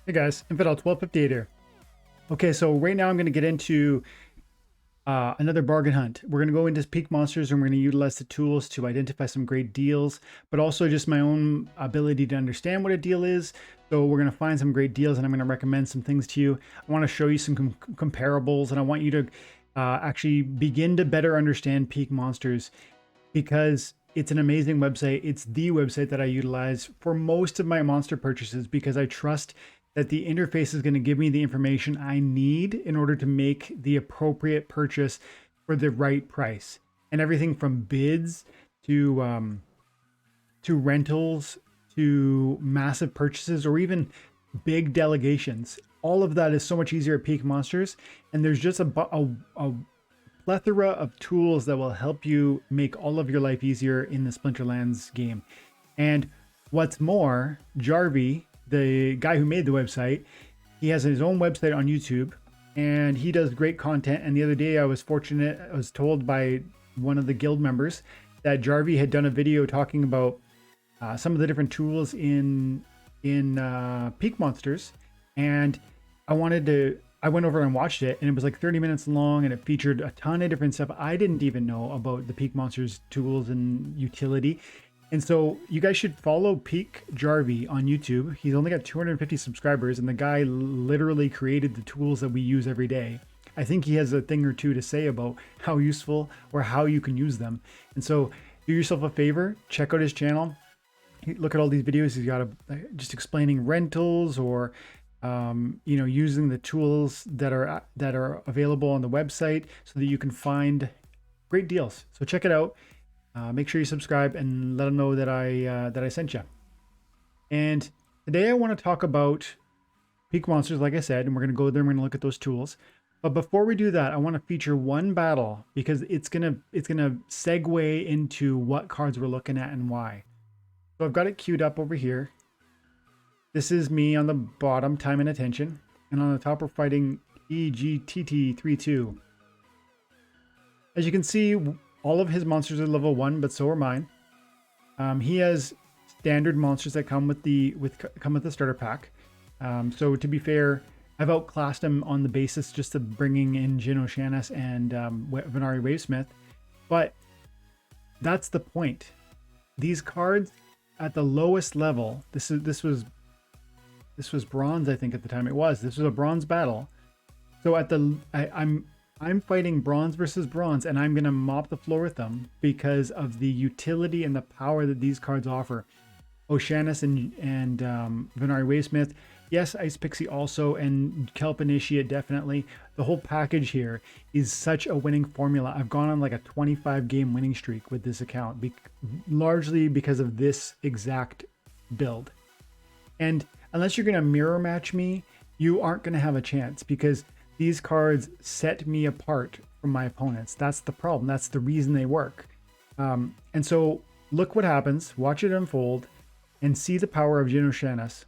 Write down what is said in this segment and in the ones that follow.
Hey guys, Infidel 1258 here. Okay, so right now I'm going to get into another bargain hunt. We're going to go into Peakmonsters and we're going to utilize the tools to identify some great deals, but also just my own ability to understand what a deal is. So we're going to find some great deals and I'm going to recommend some things to you. I want to show you some comparables and I want you to actually begin to better understand Peakmonsters because it's an amazing website. It's the website that I utilize for most of my monster purchases because I trust that the interface is going to give me the information I need in order to make the appropriate purchase for the right price. And everything from bids to rentals to massive purchases or even big delegations. All of that is so much easier at Peakmonsters. And there's just a plethora of tools that will help you make all of your life easier in the Splinterlands game. And what's more, Jarvie, the guy who made the website, he has his own website on YouTube and he does great content. And the other day I was told by one of the guild members that Jarvie had done a video talking about some of the different tools in Peakmonsters. And I went over and watched it and it was like 30 minutes long and it featured a ton of different stuff I didn't even know about the Peakmonsters tools and utility. And so you guys should follow Peak Jarvie on YouTube. He's only got 250 subscribers and the guy literally created the tools that we use every day. I think he has a thing or two to say about how useful or how you can use them. And so do yourself a favor, check out his channel. Look at all these videos. He's got just explaining rentals or using the tools that are available on the website so that you can find great deals. So check it out. Make sure you subscribe and let them know that I sent you. And today I want to talk about Peakmonsters, like I said, and we're going to go there and we're going to look at those tools. But before we do that, I want to feature one battle because it's gonna segue into what cards we're looking at and why. So I've got it queued up over here. This is me on the bottom, time and attention, and on the top we're fighting EGTT32. As you can see, all of his monsters are level 1, but so are mine. He has standard monsters that come with the starter pack. So to be fair, I've outclassed him on the basis just of bringing in Genashanius and Venari Wavesmith, but that's the point. These cards at the lowest level, this was bronze, I think at the time it was. This was a bronze battle. So at I'm fighting bronze versus bronze, and I'm going to mop the floor with them because of the utility and the power that these cards offer. Oceanus and Venari Wavesmith. Yes, Ice Pixie also, and Kelp Initiate definitely. The whole package here is such a winning formula. I've gone on like a 25 game winning streak with this account, largely because of this exact build. And unless you're going to mirror match me, you aren't going to have a chance because these cards set me apart from my opponents. That's the problem. That's the reason they work. And so look what happens. Watch it unfold and see the power of Genashanius.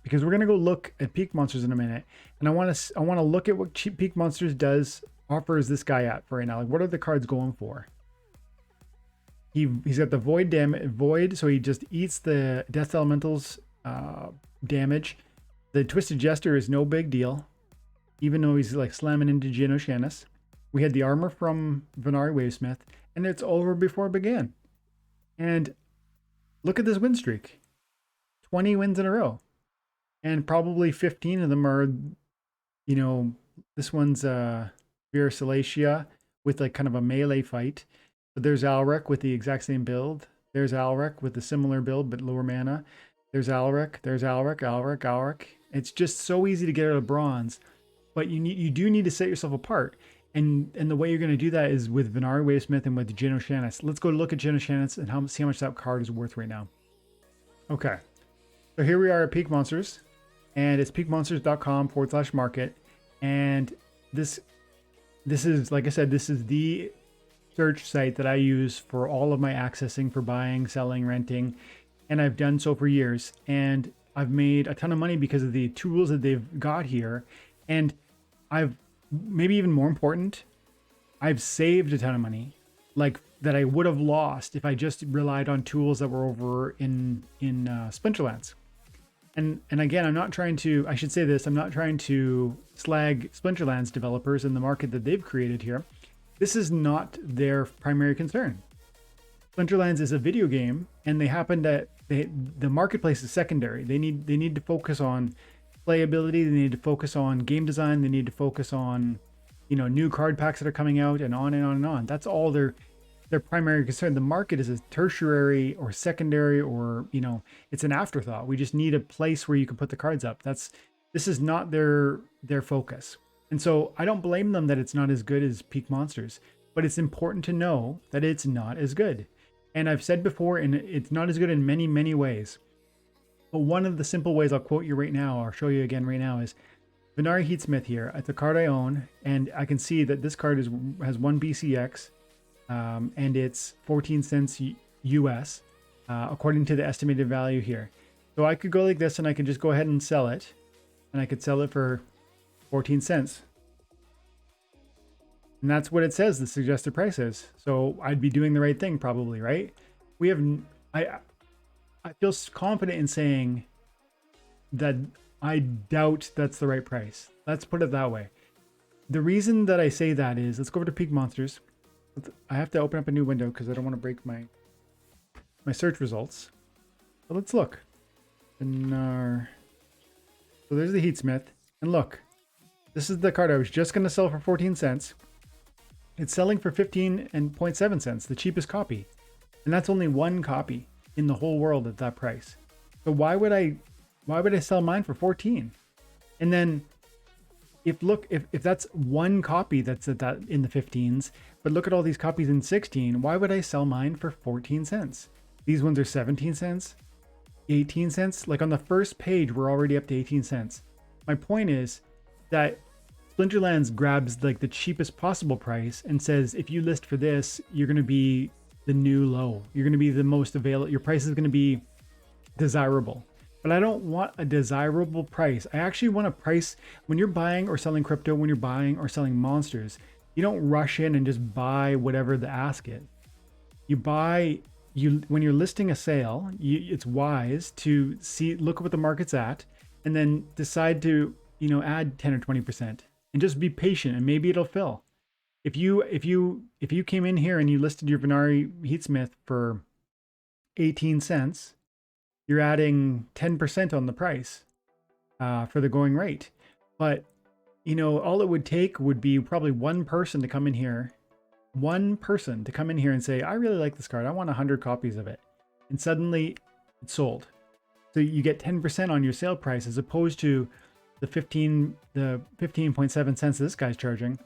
Because we're going to go look at Peakmonsters in a minute. And I want to look at what Peakmonsters offers this guy at for right now. Like, what are the cards going for? He's got the void, so he just eats the Death Elemental's damage. The Twisted Jester is no big deal, even though he's like slamming into Genashanius. We had the armor from Venari Wavesmith, and it's over before it began. And look at this win streak. 20 wins in a row. And probably 15 of them are, this one's Vera Salacia with like kind of a melee fight. But there's Alrek with the exact same build. There's Alrek with a similar build, but lower mana. There's Alrek. There's Alrek. It's just so easy to get out of bronze. But you do need to set yourself apart. And the way you're going to do that is with Venari Wavesmith and with Genashanius. Let's go look at Genashanius and see how much that card is worth right now. Okay. So here we are at Peakmonsters. And it's peakmonsters.com/market. And this is, like I said, this is the search site that I use for all of my accessing for buying, selling, renting. And I've done so for years. And I've made a ton of money because of the tools that they've got here. And maybe even more important, I've saved a ton of money, like that I would have lost if I just relied on tools that were over in Splinterlands. And again, I'm not trying to, I should say this, I'm not trying to slag Splinterlands developers and the market that they've created here. This is not their primary concern. Splinterlands is a video game, and they happen to, the marketplace is secondary. They need to focus on playability, they need to focus on game design, they need to focus on, you know, new card packs that are coming out, and on and on and on. That's all their primary concern. The market is a tertiary or secondary, or, you know, it's an afterthought. We just need a place where you can put the cards up. This is not their focus. And so I don't blame them that it's not as good as Peakmonsters, but it's important to know that it's not as good. And I've said before, and it's not as good in many, many ways. But one of the simple ways I'll quote you right now, or show you again right now, is Venari Heatsmith here. It's a card I own, and I can see that this card has 1 BCX, and it's 14 cents US, according to the estimated value here. So I could go like this, and I could just go ahead and sell it, and I could sell it for 14 cents. And that's what it says the suggested price is. So I'd be doing the right thing probably, right? I feel confident in saying that I doubt that's the right price. Let's put it that way. The reason that I say that is, let's go over to Peakmonsters. I have to open up a new window because I don't want to break my search results. But let's look. So there's the Heatsmith. And look, this is the card I was just going to sell for 14 cents. It's selling for 15.7 cents, the cheapest copy. And that's only one copy in the whole world at that price. So why would I sell mine for 14? And then if that's one copy that's at that in the 15s, but look at all these copies in 16, why would I sell mine for 14 cents? These ones are 17 cents, 18 cents. Like on the first page, we're already up to 18 cents. My point is that Splinterlands grabs like the cheapest possible price and says, if you list for this, you're going to be the new low. You're going to be the most available. Your price is going to be desirable. But I don't want a desirable price. I actually want a price when you're buying or selling crypto, when you're buying or selling monsters, you don't rush in and just buy whatever the ask is. When you're listing a sale, it's wise to look at what the market's at, and then decide to, you know, add 10 or 20%. And just be patient, and maybe it'll fill. If you came in here and you listed your Venari Heatsmith for 18 cents, you're adding 10% on the price for the going rate. But, you know, all it would take would be probably one person to come in here and say, I really like this card. I want 100 copies of it. And suddenly it's sold. So you get 10% on your sale price, as opposed to the 15.7 cents this guy's charging,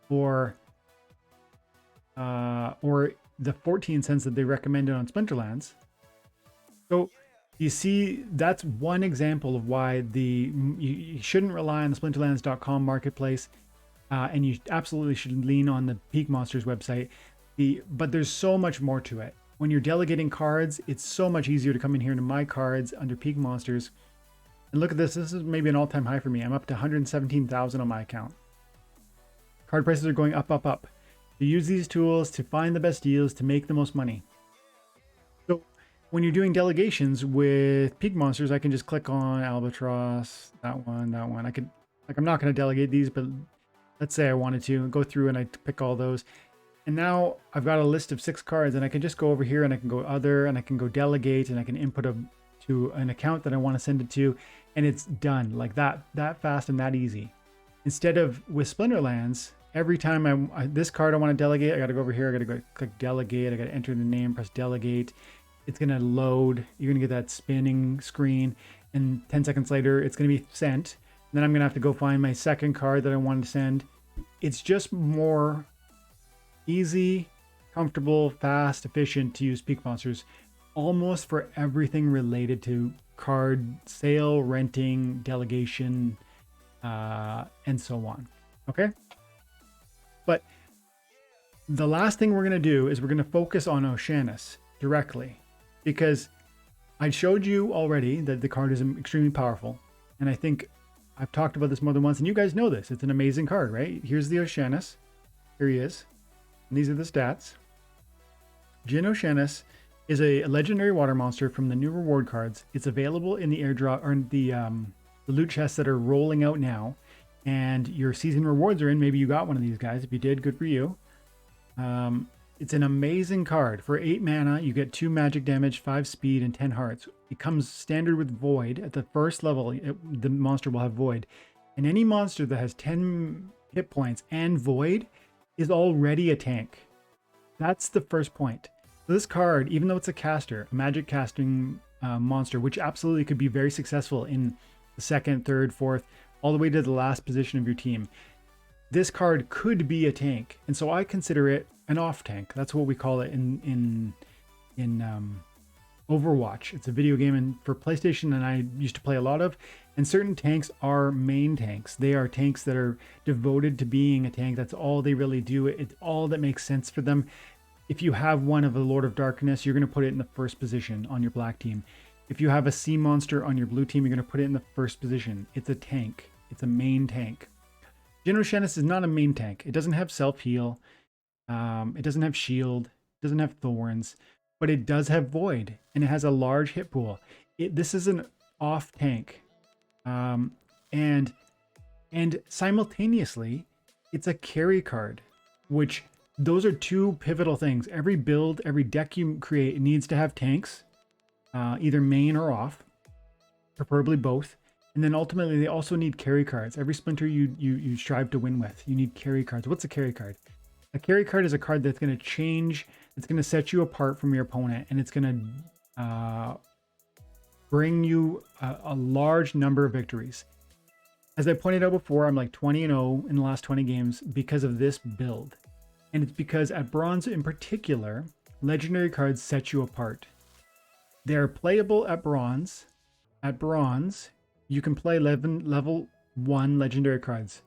or the 14 cents that they recommended on Splinterlands. So you see, that's one example of why you shouldn't rely on the Splinterlands.com marketplace, and you absolutely should lean on the Peakmonsters website. But there's so much more to it. When you're delegating cards, it's so much easier to come in here into My Cards under Peakmonsters. And look at this. This is maybe an all-time high for me. I'm up to 117,000 on my account. Card prices are going up, up, up. You use these tools to find the best deals to make the most money. So when you're doing delegations with Peakmonsters, I can just click on Albatross, that one. I could, I'm not going to delegate these, but let's say I wanted to go through and I pick all those. And now I've got a list of 6 cards, and I can just go over here and I can go other, and I can go delegate, and I can input to an account that I want to send it to, and it's done like that fast and that easy. Instead of with Splinterlands, every time this card I want to delegate, I got to go over here, I got to go click delegate, I got to enter the name, press delegate. It's going to load. You're going to get that spinning screen, and 10 seconds later it's going to be sent. And then I'm going to have to go find my second card that I wanted to send. It's just more easy, comfortable, fast, efficient to use Peakmonsters almost for everything related to card sale, renting, delegation, and so on. Okay? But the last thing we're going to do is we're going to focus on Genashanius directly, because I showed you already that the card is extremely powerful. And I think I've talked about this more than once, and you guys know this. It's an amazing card, right? Here's the Genashanius. Here he is. And these are the stats. Genashanius is a legendary water monster from the new reward cards. It's available in the airdrop or in the loot chests that are rolling out now. And your season rewards are in. Maybe you got one of these guys. If you did, good for you. It's an amazing card. For 8 mana, you get 2 magic damage, 5 speed, and 10 hearts. It comes standard with Void. At the first level, the monster will have Void. And any monster that has 10 hit points and Void is already a tank. That's the first point. So this card, even though it's a caster, a magic casting monster, which absolutely could be very successful in the second, third, fourth, all the way to the last position of your team, this card could be a tank. And so I consider it an off tank. That's what we call it in Overwatch. It's a video game and for PlayStation, and I used to play a lot of. And certain tanks are main tanks. They are tanks that are devoted to being a tank. That's all they really do. It's all that makes sense for them. If you have one of the Lord of Darkness, you're going to put it in the first position on your black team. If you have a sea monster on your blue team, you're going to put it in the first position. It's a tank. It's a main tank. Genashanius is not a main tank. It doesn't have self-heal. It doesn't have shield. It doesn't have thorns. But it does have Void. And it has a large hit pool. This is an off tank. And simultaneously, it's a carry card. Which, those are two pivotal things. Every build, every deck you create needs to have tanks. Either main or off. Preferably both. And then ultimately, they also need carry cards. Every splinter you strive to win with, you need carry cards. What's a carry card? A carry card is a card that's going to change, it's going to set you apart from your opponent, and it's going to bring you a large number of victories. As I pointed out before, I'm like 20-0 in the last 20 games because of this build. And it's because at bronze in particular, legendary cards set you apart. They're playable at bronze. At bronze, you can play level 1 legendary cards.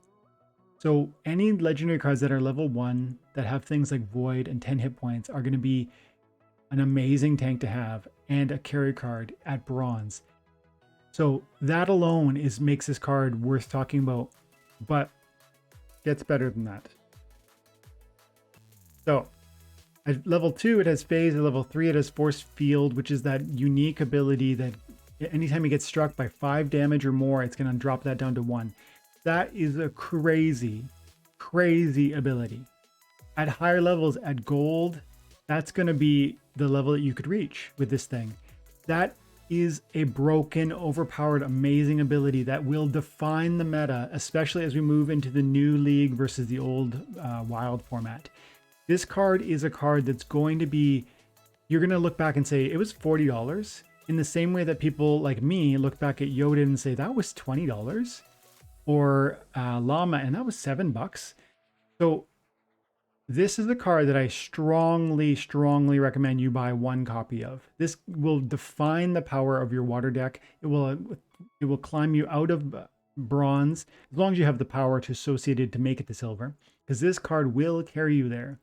So any legendary cards that are level 1 that have things like Void and 10 hit points are going to be an amazing tank to have and a carry card at bronze. So that alone makes this card worth talking about, but gets better than that. So at level 2, it has Phase. At level 3, it has Force Field, which is that unique ability that anytime it gets struck by 5 damage or more, it's going to drop that down to 1. That is a crazy, crazy ability. At higher levels, at gold, that's going to be the level that you could reach with this thing. That is a broken, overpowered, amazing ability that will define the meta, especially as we move into the new league versus the old wild format. This card is a card that's going to be, you're going to look back and say, it was $40. In the same way that people like me look back at Yoda and say, that was $20. Or Llama, and that was $7. So this is the card that I strongly, strongly recommend you buy 1 copy of. This will define the power of your water deck. It will climb you out of bronze, as long as you have the power to associated to make it to silver, because this card will carry you there.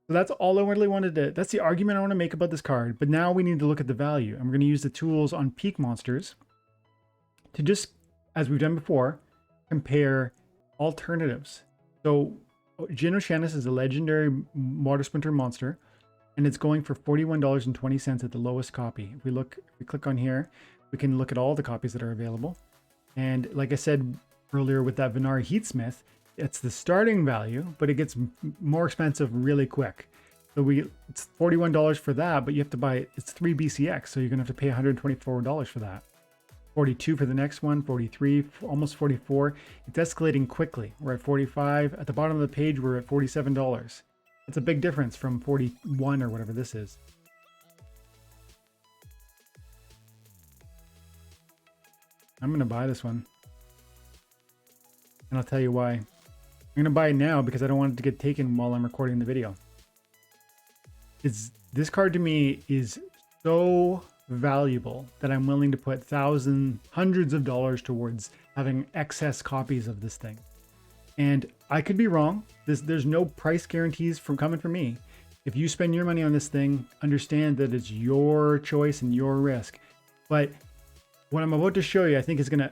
So that's all I really wanted to, that's the argument I want to make about this card. But now we need to look at the value, and we're going to use the tools on Peakmonsters to just, as we've done before, compare alternatives. So Genashanius is a legendary water splinter monster, and it's going for $41.20 at the lowest copy. If we click on here, we can look at all the copies that are available. And like I said earlier with that Venari Heatsmith, it's the starting value, but it gets more expensive really quick. So it's $41 for that, but you have to buy, it's 3 BCX, so you're gonna have to pay $124 for that. 42 for the next one, 43, almost 44. It's escalating quickly. We're at 45. At the bottom of the page, we're at $47. That's a big difference from 41 or whatever this is. I'm going to buy this one. And I'll tell you why. I'm going to buy it now because I don't want it to get taken while I'm recording the video. This card to me is so valuable that I'm willing to put hundreds of dollars towards having excess copies of this thing. And I could be wrong. There's no price guarantees coming from me. If you spend your money on this thing, understand that it's your choice and your risk. But what I'm about to show you, I think is going to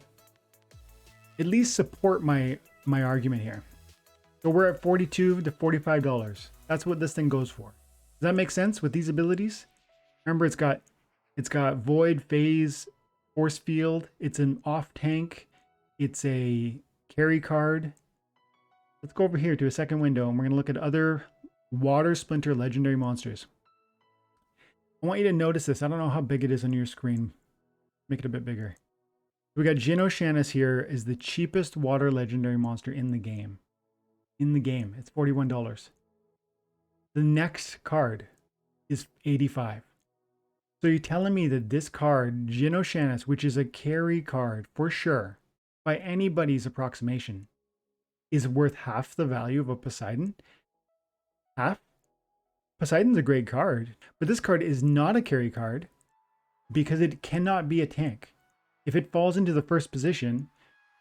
at least support my argument here. So we're at $42 to $45. That's what this thing goes for. Does that make sense with these abilities? Remember, it's got void, phase, force field. It's an off tank. It's a carry card. Let's go over here to a second window and we're going to look at other water splinter legendary monsters. I want you to notice this. I don't know how big it is on your screen. Make it a bit bigger. We got Genashanius here is the cheapest water legendary monster in the game. It's $41. The next card is $85. So you're telling me that this card, Genashanius, which is a carry card for sure, by anybody's approximation, is worth half the value of a Poseidon? Half? Poseidon's a great card, but this card is not a carry card because it cannot be a tank. If it falls into the first position,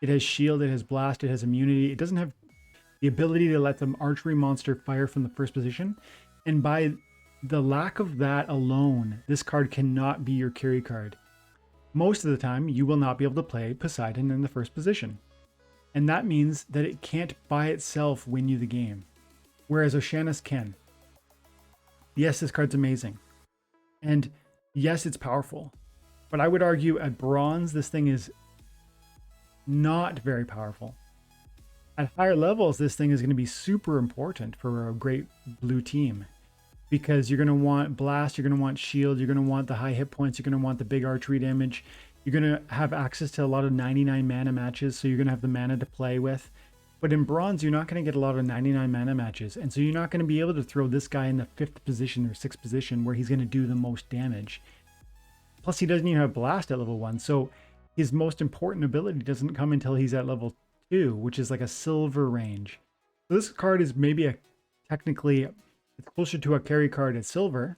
it has shield, it has blast, it has immunity. It doesn't have the ability to let the archery monster fire from the first position. And by the lack of that alone, this card cannot be your carry card. Most of the time, you will not be able to play Poseidon in the first position. And that means that it can't by itself win you the game. Whereas Oceanus can. Yes, this card's amazing. And yes, it's powerful. But I would argue at bronze, this thing is not very powerful. At higher levels, this thing is going to be super important for a great blue team. Because you're going to want blast, you're going to want shield, you're going to want the high hit points, you're going to want the big archery damage. You're going to have access to a lot of 99 mana matches, so you're going to have the mana to play with. But in bronze, you're not going to get a lot of 99 mana matches. And so you're not going to be able to throw this guy in the 5th position or 6th position where he's going to do the most damage. Plus, he doesn't even have blast at level 1. So his most important ability doesn't come until he's at level 2, which is like a silver range. So this card is maybe technically, it's closer to a carry card at silver.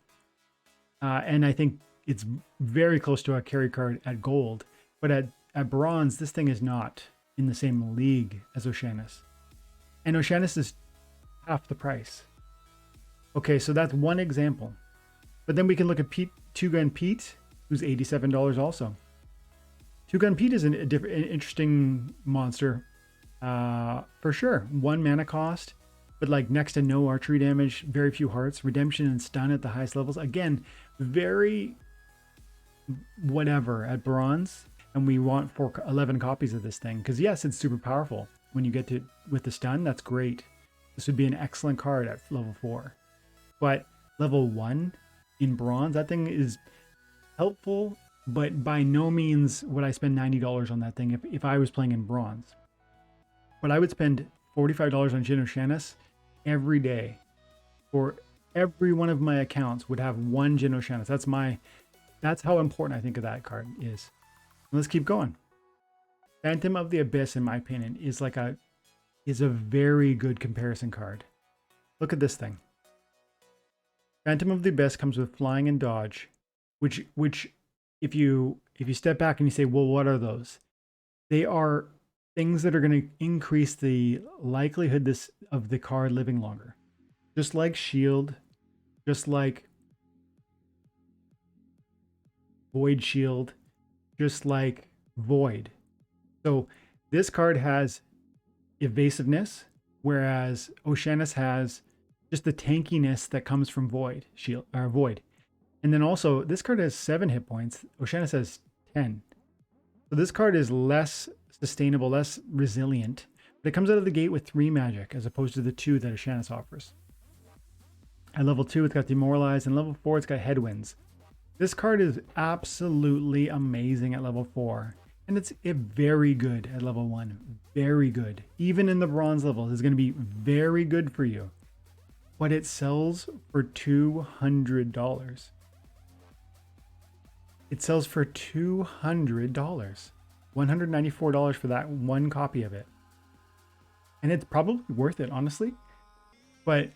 And I think it's very close to a carry card at gold. But at bronze, this thing is not in the same league as Oceanus. And Oceanus is half the price. Okay, so that's one example. But then we can look at Two Gun Pete, who's $87 also. Two Gun Pete is an interesting monster for sure. 1 mana cost, but like next to no archery damage, very few hearts, redemption and stun at the highest levels. Again, very whatever at bronze. And we want 11 copies of this thing. Because yes, it's super powerful. When you get to with the stun, that's great. This would be an excellent card at level 4. But level 1 in bronze, that thing is helpful, but by no means would I spend $90 on that thing if I was playing in bronze. But I would spend $45 on Genashanius every day. For every one of my accounts would have one Genashanius. That's how important I think of that card is. Let's keep going. Phantom of the Abyss, in my opinion, is a very good comparison card. Look at this thing. Phantom of the Abyss comes with flying and dodge, which if you step back and you say, well, what are those? They are things that are going to increase the likelihood of the card living longer. Just like shield, just like void shield, just like void. So this card has evasiveness, whereas Oceanus has just the tankiness that comes from void. And then also this card has 7 hit points. Oceanus has 10. So this card is less sustainable, less resilient, but it comes out of the gate with 3 magic as opposed to the 2 that Oceanus offers. At level 2, it's got Demoralize, and level 4, it's got Headwinds. This card is absolutely amazing at level 4. And it's very good at level 1. Very good. Even in the bronze level, it's going to be very good for you. But it sells for $200. It sells for $200. $194 for that one copy of it. And it's probably worth it, honestly. But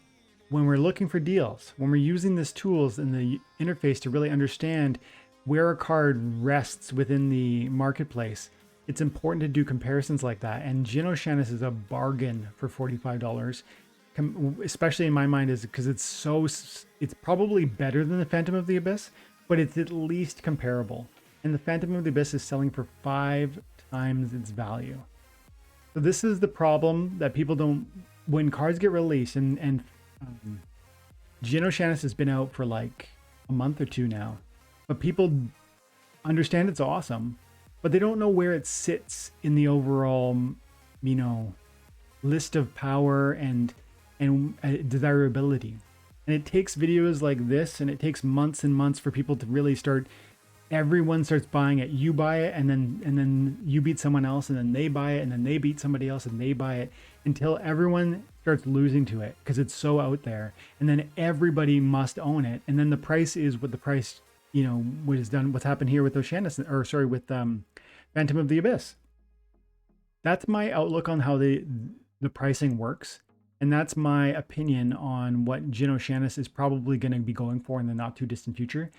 when we're looking for deals, when we're using these tools in the interface to really understand where a card rests within the marketplace, it's important to do comparisons like that. And Genashanius is a bargain for $45, especially in my mind, is because it's probably better than the Phantom of the Abyss, but it's at least comparable. And the Phantom of the Abyss is selling for 5 times its value. So this is the problem that people don't, when cards get released, and Genashanius has been out for like a month or two now. But people understand it's awesome, but they don't know where it sits in the overall, you know, list of power and desirability. And it takes videos like this, and it takes months and months for people to really start. Everyone starts buying it. You buy it, and then you beat someone else, and then they buy it, and then they beat somebody else, and they buy it, until everyone starts losing to it because it's so out there. And then everybody must own it. And then the price is what the price, you know, what is done. What's happened here with Oceanus, or sorry, with Phantom of the Abyss. That's my outlook on how the pricing works. And that's my opinion on what Genashanius is probably going to be going for in the not too distant future.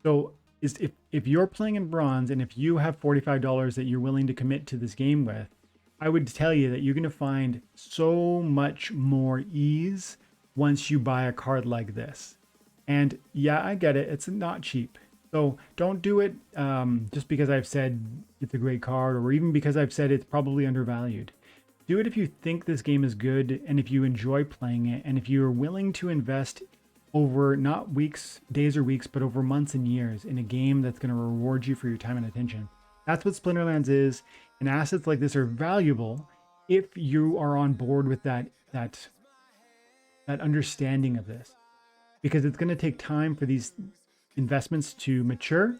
So is if you're playing in bronze, and if you have $45 that you're willing to commit to this game with, I would tell you that you're going to find so much more ease once you buy a card like this. And yeah, I get it. It's not cheap. So don't do it just because I've said it's a great card, or even because I've said it's probably undervalued. Do it if you think this game is good, and if you enjoy playing it, and if you're willing to invest over not weeks, days or weeks, but over months and years in a game that's going to reward you for your time and attention. That's what Splinterlands is, and assets like this are valuable if you are on board with that understanding of this, because it's going to take time for these investments to mature.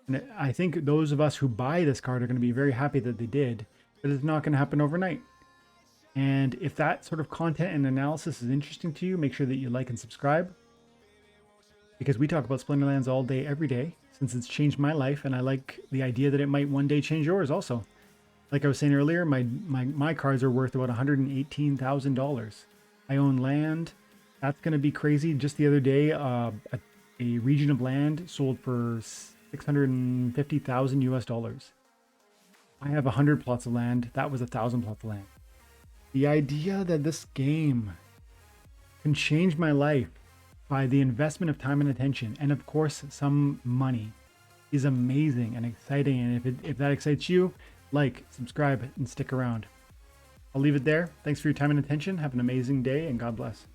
And I think those of us who buy this card are going to be very happy that they did, but it's not going to happen overnight. And if that sort of content and analysis is interesting to you, make sure that you like and subscribe, because we talk about Splinterlands all day, every day, since it's changed my life, and I like the idea that it might one day change yours also. Like I was saying earlier, my cards are worth about $118,000. I own land. That's going to be crazy. Just the other day, a region of land sold for $650,000 US. I have 100 plots of land. That was 1,000 plots of land. The idea that this game can change my life by the investment of time and attention, and of course some money, is amazing and exciting. And if that excites you, like, subscribe, and stick around. I'll leave it there. Thanks for your time and attention. Have an amazing day, and God bless.